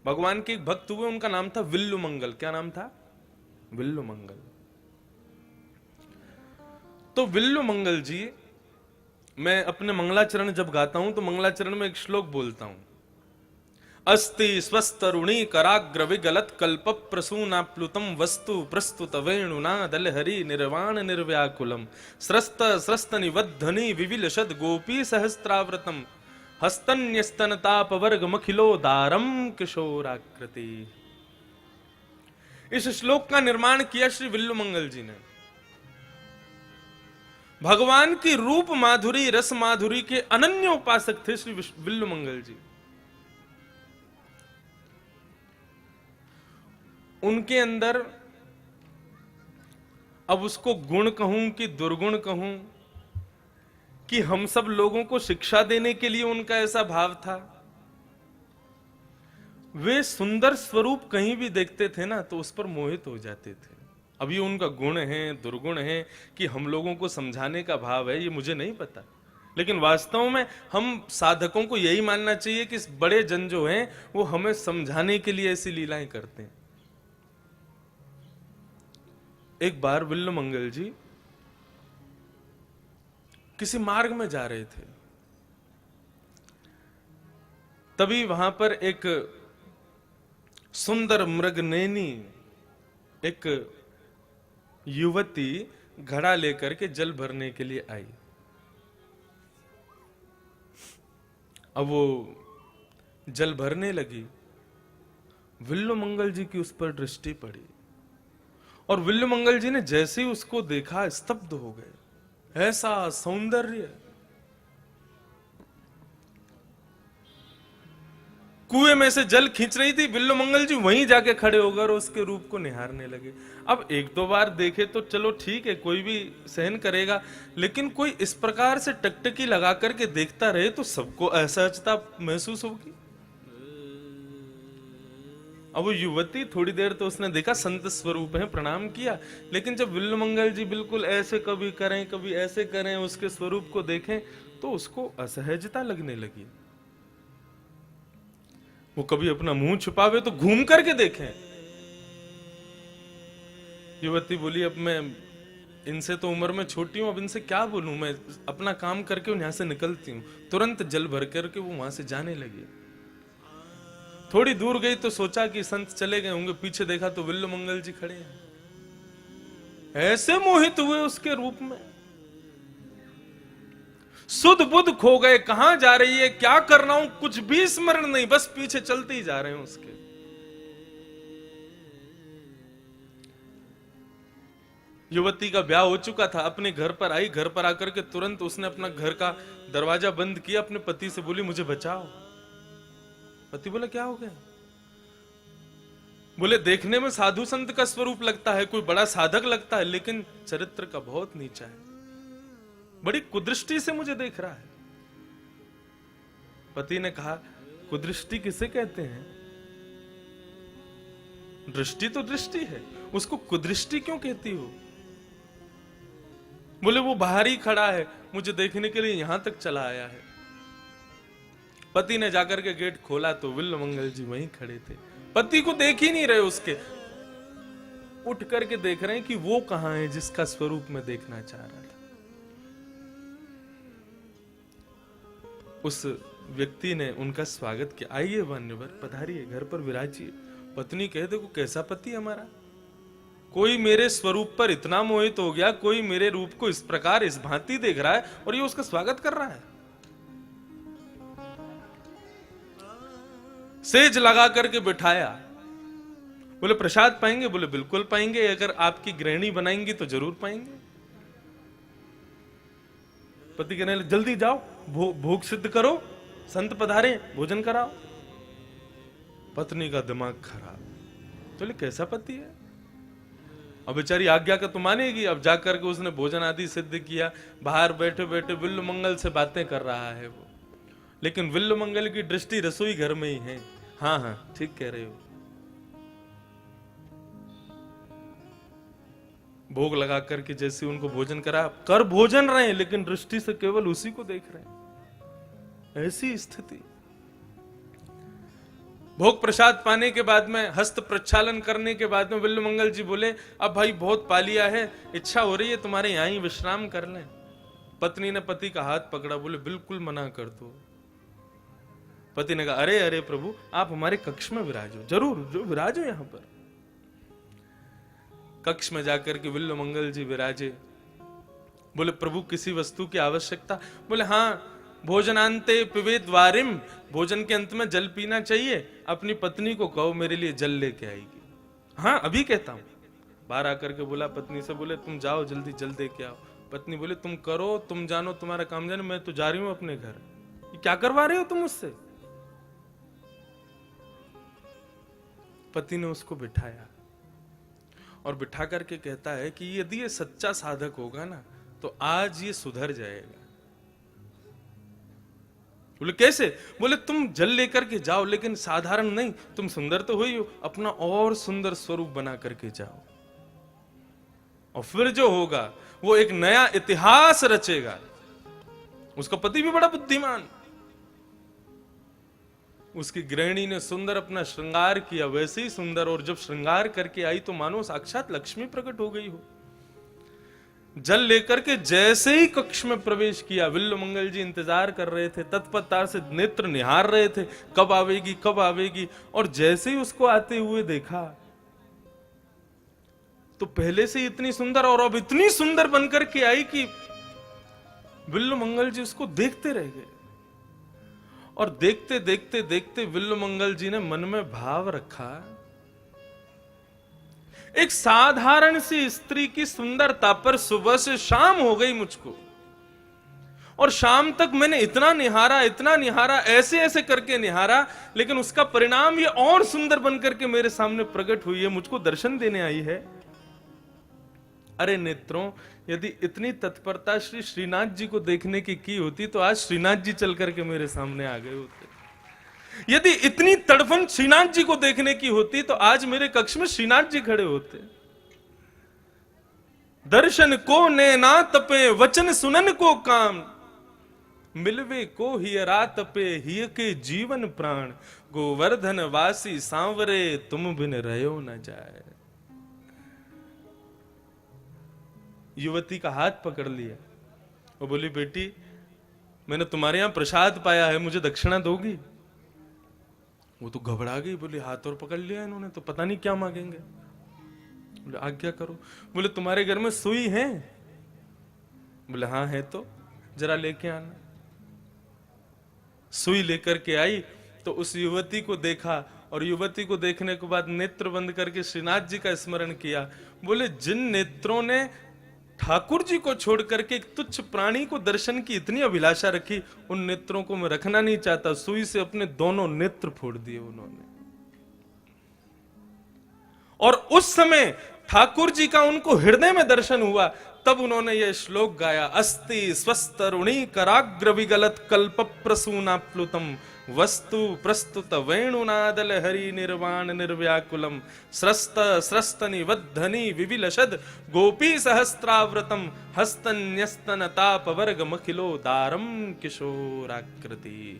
भगवान के एक भक्त हुए, उनका नाम था विल्लु मंगल। क्या नाम था? विल्लु मंगल। तो विल्लु मंगल जी, मैं अपने मंगलाचरण जब गाता हूं तो मंगलाचरण में एक श्लोक बोलता हूं, अस्ति स्वस्तरुणी कराग्र विगलत कल्प प्रसूना प्लुतम वस्तु प्रस्तुत वेणुना दल हरि निर्वाण निर्व्याकुलम स्रस्त स्रस्त निवद्धनि विविलशद गोपी सहस्त्राव्रतम हस्तन्यस्तनतापवर्ग मखिलोदारम किशोराकृति। इस श्लोक का निर्माण किया श्री विल्लु मंगल जी ने। भगवान की रूप माधुरी रस माधुरी के अनन्य उपासक थे श्री विल्लु मंगल जी। उनके अंदर, अब उसको गुण कहूं कि दुर्गुण कहूं, कि हम सब लोगों को शिक्षा देने के लिए उनका ऐसा भाव था। वे सुंदर स्वरूप कहीं भी देखते थे ना तो उस पर मोहित हो जाते थे। अब ये उनका गुण है दुर्गुण है कि हम लोगों को समझाने का भाव है, ये मुझे नहीं पता, लेकिन वास्तव में हम साधकों को यही मानना चाहिए कि बड़े जन जो हैं वो हमें समझाने के लिए ऐसी लीलाएं करते हैं। एक बार विल्लु मंगल जी किसी मार्ग में जा रहे थे, तभी वहां पर एक सुंदर मृगनयनी एक युवती घड़ा लेकर के जल भरने के लिए आई। अब वो जल भरने लगी, विल्लु मंगल जी की उस पर दृष्टि पड़ी और विल्लु मंगल जी ने जैसे ही उसको देखा स्तब्ध हो गए। ऐसा सौंदर्य, कुएं में से जल खींच रही थी, विल्लु मंगल जी वहीं जाके खड़े होकर उसके रूप को निहारने लगे। अब एक दो बार देखे तो चलो ठीक है, कोई भी सहन करेगा, लेकिन कोई इस प्रकार से टकटकी लगा करके देखता रहे तो सबको असहजता महसूस होगी। अब वो युवती थोड़ी देर तो उसने देखा संत स्वरूप है, प्रणाम किया, लेकिन जब विल्लु मंगल जी बिल्कुल ऐसे कभी करें कभी ऐसे करें, उसके स्वरूप को देखें तो उसको असहजता लगने लगी। वो कभी अपना मुंह छुपावे तो घूम करके देखें। युवती बोली, अब मैं इनसे तो उम्र में छोटी हूं, अब इनसे क्या बोलूं, मैं अपना काम करके यहां से निकलती हूं। तुरंत जल भर करके वो वहां से जाने लगी। थोड़ी दूर गई तो सोचा कि संत चले गए होंगे, पीछे देखा तो विल्लु मंगल जी खड़े हैं। ऐसे मोहित हुए उसके रूप में, सुध बुध खो गए, कहां जा रही है क्या कर रहा हूं कुछ भी स्मरण नहीं, बस पीछे चलते ही जा रहे हैं उसके। युवती का ब्याह हो चुका था, अपने घर पर आई, घर पर आकर के तुरंत उसने अपना घर का दरवाजा बंद किया, अपने पति से बोली मुझे बचाओ। पति बोला क्या हो गया? बोले देखने में साधु संत का स्वरूप लगता है, कोई बड़ा साधक लगता है, लेकिन चरित्र का बहुत नीचा है, बड़ी कुदृष्टि से मुझे देख रहा है। पति ने कहा कुदृष्टि किसे कहते हैं? दृष्टि तो दृष्टि है, उसको कुदृष्टि क्यों कहती हो? बोले वो बाहर ही खड़ा है, मुझे देखने के लिए यहां तक चला आया है। पति ने जाकर के गेट खोला तो विल्लु मंगल जी वहीं खड़े थे। पति को देख ही नहीं रहे उसके, उठ करके देख रहे हैं कि वो कहां है जिसका स्वरूप मैं देखना चाह रहा था। उस व्यक्ति ने उनका स्वागत किया, आइए मान्यवर पधारिए, घर पर विराजिए। पत्नी कहे देखो कैसा पति हमारा, कोई मेरे स्वरूप पर इतना मोहित हो गया, कोई मेरे रूप को इस प्रकार इस भांति देख रहा है और ये उसका स्वागत कर रहा है। सेज लगा करके बिठाया, बोले प्रसाद पाएंगे? बोले बिल्कुल पाएंगे, अगर आपकी गृहिणी बनाएंगी तो जरूर पाएंगे। पति कहने लगे जल्दी जाओ, भोग सिद्ध करो, संत पधारे, भोजन कराओ। पत्नी का दिमाग खराब, बोले कैसा पति है, अब बेचारी आज्ञा का तो मानेगी। अब जाकर के उसने भोजन आदि सिद्ध किया, बाहर बैठे बैठे विल्लु मंगल से बातें कर रहा है वो, लेकिन विल्लु मंगल की दृष्टि रसोई घर में ही है। हाँ हाँ ठीक कह रहे हो। भोग लगा करके जैसे उनको भोजन करा, कर भोजन रहे हैं लेकिन दृष्टि से केवल उसी को देख रहे हैं। ऐसी स्थिति, भोग प्रसाद पाने के बाद में, हस्त प्रक्षालन करने के बाद में बिल्वमंगल जी बोले, अब भाई बहुत पा लिया है, इच्छा हो रही है तुम्हारे यहां ही विश्राम कर लें। पत्नी ने पति का हाथ पकड़ा, बोले बिल्कुल मना कर दो। पति ने कहा, अरे अरे प्रभु, आप हमारे कक्ष में विराजो, जरूर जो विराजो यहां पर। कक्ष में जाकर के बिल्वमंगल जी विराजे। बोले प्रभु किसी वस्तु की आवश्यकता? बोले हाँ, भोजनांते पिबेद वारिम, भोजन के अंत में जल पीना चाहिए। अपनी पत्नी को कहो मेरे लिए जल लेके आएगी। हाँ अभी कहता हूं। बाहर आकर के बोला पत्नी से, बोले तुम जाओ जल्दी जल दे के आओ। पत्नी बोले तुम करो, तुम जानो, तुम्हारा काम जानो, मैं तो जा रही हूं अपने घर। ये क्या करवा रहे हो तुम मुझसे? पति ने उसको बिठाया और बिठा करके कहता है कि यदि ये सच्चा साधक होगा ना तो आज ये सुधर जाएगा। बोले कैसे? बोले तुम जल लेकर के जाओ, लेकिन साधारण नहीं, तुम सुंदर तो हुई हो, अपना और सुंदर स्वरूप बना करके जाओ, और फिर जो होगा वो एक नया इतिहास रचेगा। उसका पति भी बड़ा बुद्धिमान। उसकी गृहिणी ने सुंदर अपना श्रृंगार किया, वैसे ही सुंदर, और जब श्रृंगार करके आई तो मानो साक्षात लक्ष्मी प्रकट हो गई हो। जल लेकर के जैसे ही कक्ष में प्रवेश किया, बिल्वमंगल जी इंतजार कर रहे थे, तत्परता से नेत्र निहार रहे थे, कब आवेगी कब आवेगी। और जैसे ही उसको आते हुए देखा तो पहले से इतनी सुंदर और अब इतनी सुंदर बनकर के आई कि बिल्वमंगल जी उसको देखते रह गए। और देखते देखते देखते बिल्वमंगल जी ने मन में भाव रखा, एक साधारण सी स्त्री की सुंदरता पर सुबह से शाम हो गई मुझको, और शाम तक मैंने इतना निहारा, ऐसे ऐसे करके निहारा, लेकिन उसका परिणाम ये और सुंदर बनकर के मेरे सामने प्रकट हुई है, मुझको दर्शन देने आई है। अरे नेत्रों, यदि इतनी तत्परता श्री श्रीनाथ जी को देखने की होती तो आज श्रीनाथ जी चल करके मेरे सामने आ गए होते। यदि इतनी तड़फन श्रीनाथ जी को देखने की होती तो आज मेरे कक्ष में श्रीनाथ जी खड़े होते। दर्शन को नैना तपे, वचन सुनन को काम, मिलवे को हिय रात पे, हिय के जीवन प्राण, गोवर्धन वासी सांवरे, तुम बिन रहो न जाए। युवती का हाथ पकड़ लिया, वो बोली बेटी मैंने तुम्हारे यहां प्रसाद पाया है, मुझे दक्षिणा दोगी? वो तो घबरा गई, बोली हाथ और पकड़ लिया इन्होंने तो पता नहीं क्या मांगेंगे। बोले आज्ञा करो। बोले तुम्हारे घर में सुई है? बोले हाँ है, तो जरा लेके आना। सुई लेकर के आई तो उस युवती को देखा, और युवती को देखने के बाद नेत्र बंद करके श्रीनाथ जी का स्मरण किया। बोले जिन नेत्रों ने ठाकुर जी को छोड़ करके एक तुच्छ प्राणी को दर्शन की इतनी अभिलाषा रखी, उन नेत्रों को मैं रखना नहीं चाहता। सुई से अपने दोनों नेत्र फोड़ दिए उन्होंने। और उस समय ठाकुर जी का उनको हृदय में दर्शन हुआ, तब उन्होंने यह श्लोक गाया, अस्ति स्वस्तरुणी कराग्र विगलत कल्प प्रसूनाप्लुतम, वस्तु प्रस्तुत वेणुनादल हरि निर्वाण निर्व्याकुलम, स्रस्त स्रस्त निवद्धनि विविलशद गोपी सहस्त्राव्रतम, हस्तन्यस्तन ताप वर्ग मखिलो दारम किशोराकृति।